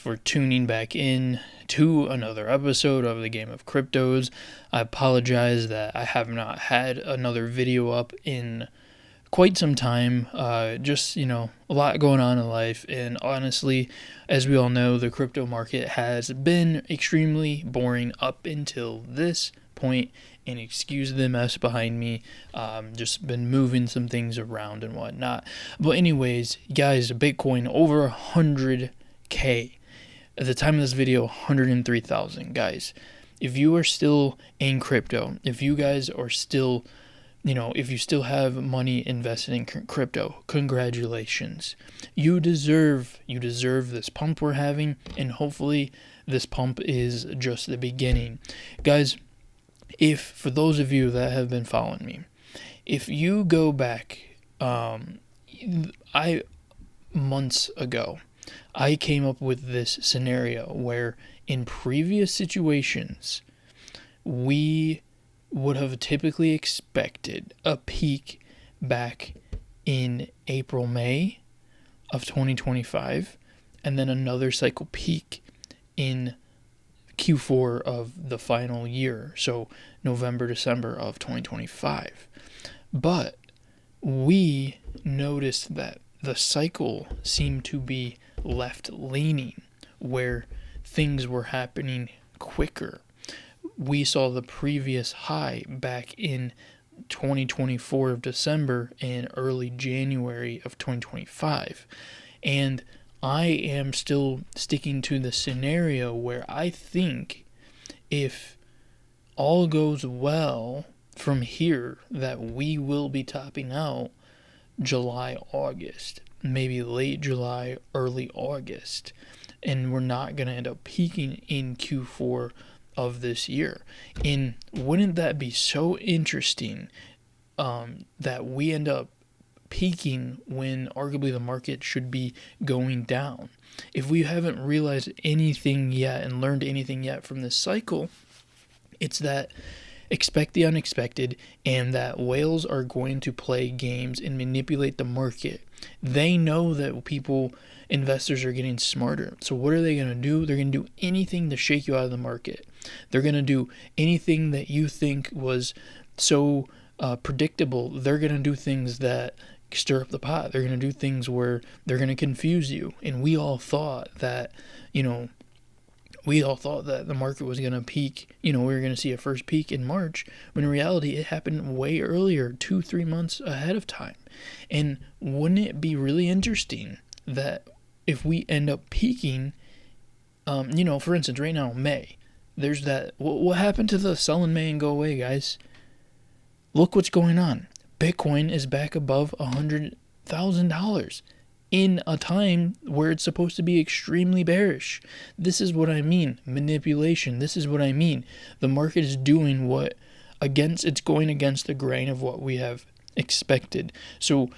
for tuning back in to another episode of the Game of Cryptos. I apologize that I have not had another video up in quite some time. Just, a lot going on in life. And honestly, as we all know, the crypto market has been extremely boring up until this point. And excuse the mess behind me. Just been moving some things around and whatnot. But anyways, guys, Bitcoin over 100K. At the time of this video, 103,000. Guys, if you are still in crypto, if you guys are still, if you still have money invested in crypto, congratulations. You deserve this pump we're having, and hopefully this pump is just the beginning. Guys, if for those of you that have been following me, if you go back, months ago, I came up with this scenario where in previous situations, we would have typically expected a peak back in April, May of 2025, and then another cycle peak in Q4 of the final year, so November, December of 2025. But we noticed that the cycle seemed to be left leaning, where things were happening quicker. We saw the previous high back in 2024 of December and early January of 2025. And I am still sticking to the scenario where I think if all goes well from here, that we will be topping out July, August, maybe late July, early August, and we're not going to end up peaking in Q4 of this year. And wouldn't that be so interesting that we end up peaking when arguably the market should be going down? If we haven't realized anything yet and learned anything yet from this cycle, it's that expect the unexpected, and that whales are going to play games and manipulate the market. They know that investors are getting smarter. So what are they going to do? They're going to do anything to shake you out of the market. They're going to do anything that you think was so predictable. They're going to do things that stir up the pot. They're going to do things where they're going to confuse you. And we all thought that, the market was going to peak, we were going to see a first peak in March, when in reality it happened way earlier, 2-3 months ahead of time. And wouldn't it be really interesting that if we end up peaking, for instance, right now, May, there's that, what happened to the sell in May and go away, guys? Look what's going on. Bitcoin is back above $100,000 in a time where it's supposed to be extremely bearish. This is what I mean. Manipulation. This is what I mean. The market is doing it's going against the grain of what we have expected. So,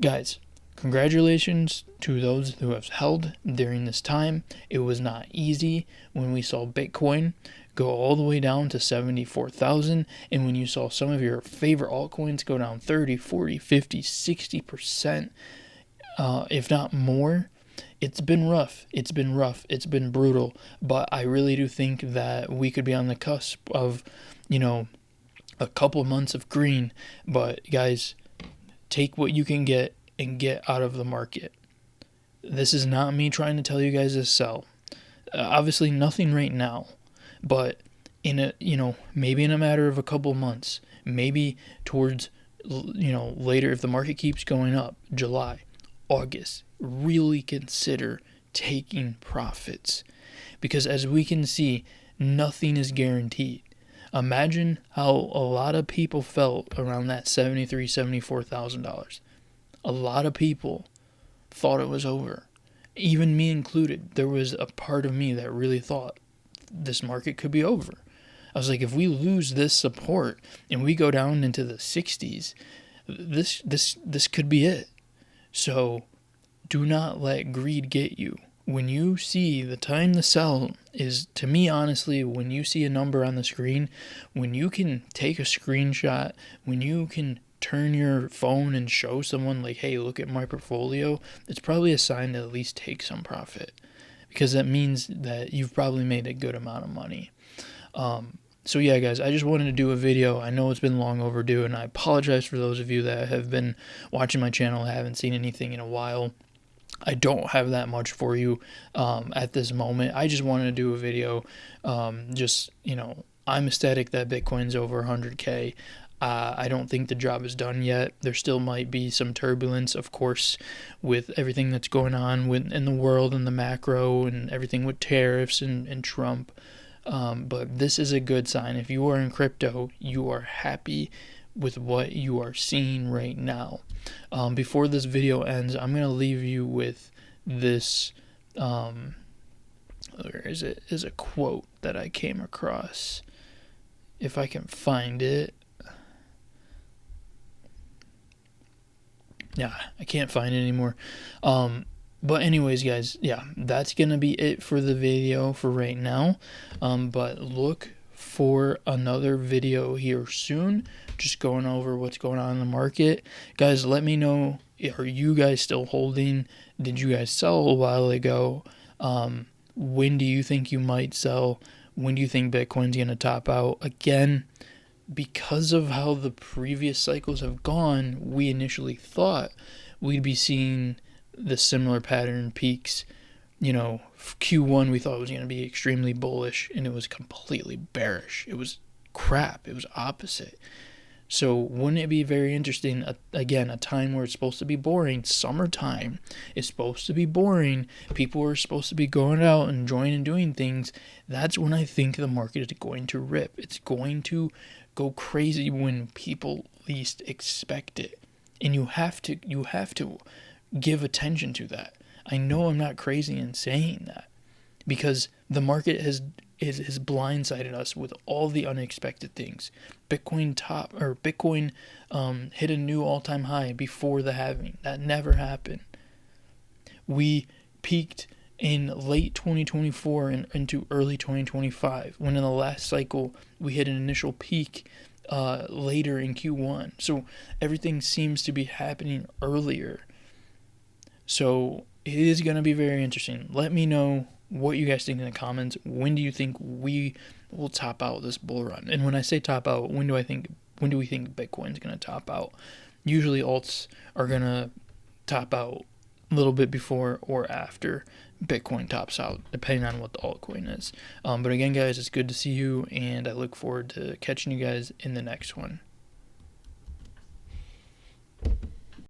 guys, congratulations to those who have held during this time. It was not easy when we saw Bitcoin go all the way down to 74,000, and when you saw some of your favorite altcoins go down 30, 40, 50, 60%, if not more. It's been rough. It's been brutal, but I really do think that we could be on the cusp of, a couple months of green. But guys, take what you can get and get out of the market. This is not me trying to tell you guys to sell. Obviously nothing right now. But maybe in a matter of a couple months, maybe towards, later, if the market keeps going up, July, August, really consider taking profits. Because as we can see, nothing is guaranteed. Imagine how a lot of people felt around that $73,000, $74,000. A lot of people thought it was over. Even me included. There was a part of me that really thought this market could be over. I was like, if we lose this support and we go down into the 60s, this could be it. So do not let greed get you. When you see the time to sell is, to me, honestly, when you see a number on the screen, when you can take a screenshot, when you can turn your phone and show someone like, hey, look at my portfolio, it's probably a sign to at least take some profit. because that means that you've probably made a good amount of money. So yeah, guys, I just wanted to do a video. I know it's been long overdue, and I apologize for those of you that have been watching my channel and haven't seen anything in a while. I don't have that much for you at this moment. I just wanted to do a video. Just, you know, I'm ecstatic that Bitcoin's over 100K. I don't think the job is done yet. There still might be some turbulence, of course, with everything that's going on in the world and the macro and everything with tariffs and Trump. But this is a good sign. If you are in crypto, you are happy with what you are seeing right now. Before this video ends, I'm going to leave you with this, where is it? Is a quote that I came across. If I can find it. Yeah, I can't find it anymore. But anyways, guys, yeah, that's going to be it for the video for right now. But look for another video here soon, just going over what's going on in the market. Guys, let me know, are you guys still holding? Did you guys sell a while ago? When do you think you might sell? When do you think Bitcoin's going to top out? Again, because of how the previous cycles have gone, we initially thought we'd be seeing the similar pattern peaks. You know, Q1 we thought was going to be extremely bullish, and it was completely bearish. It was crap. It was opposite. So wouldn't it be very interesting, again, a time where it's supposed to be boring, summertime is supposed to be boring, people are supposed to be going out and enjoying and doing things. That's when I think the market is going to rip. It's going to go crazy when people least expect it. And you have to give attention to that. I know I'm not crazy in saying that, because the market has blindsided us with all the unexpected things. Bitcoin hit a new all-time high before the halving. That never happened. We peaked in late 2024 and into early 2025, when in the last cycle we hit an initial peak later in Q1. So everything seems to be happening earlier. So it is going to be very interesting. Let me know what you guys think in the comments. When do you think we will top out this bull run? And when I say top out, when do we think Bitcoin's going to top out? Usually alts are going to top out a little bit before or after Bitcoin tops out, depending on what the altcoin is. But again, guys, it's good to see you, and I look forward to catching you guys in the next one.